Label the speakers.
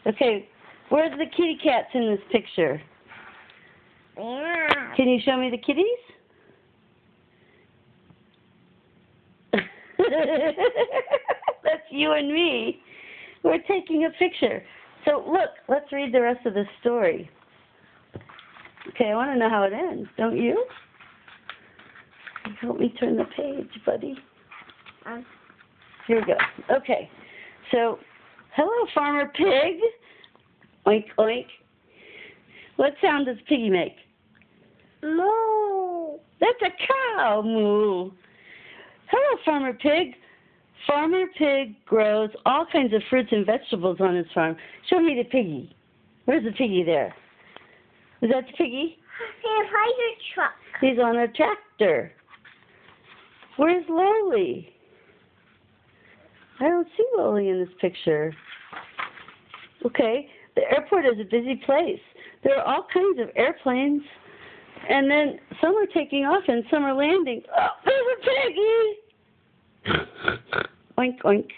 Speaker 1: Okay, where's the kitty cats in this picture?
Speaker 2: Yeah.
Speaker 1: Can you show me the kitties? That's you and me. We're taking a picture. So look, let's read the rest of the story. Okay, I want to know how it ends, don't you? Help me turn the page, buddy. Here we go. Okay, so, hello, Farmer Pig. Oink, oink. What sound does Piggy make?
Speaker 2: Moo.
Speaker 1: That's a cow. Moo. Hello, Farmer Pig. Farmer Pig grows all kinds of fruits and vegetables on his farm. Show me the piggy. Where's the piggy there? Is that the piggy?
Speaker 2: Hey, how's your truck?
Speaker 1: He's on a tractor. Where's Loli? I don't see Loli in this picture. Okay, the airport is a busy place. There are all kinds of airplanes, and then some are taking off and some are landing. Oh, there's a piggy! Oink, oink.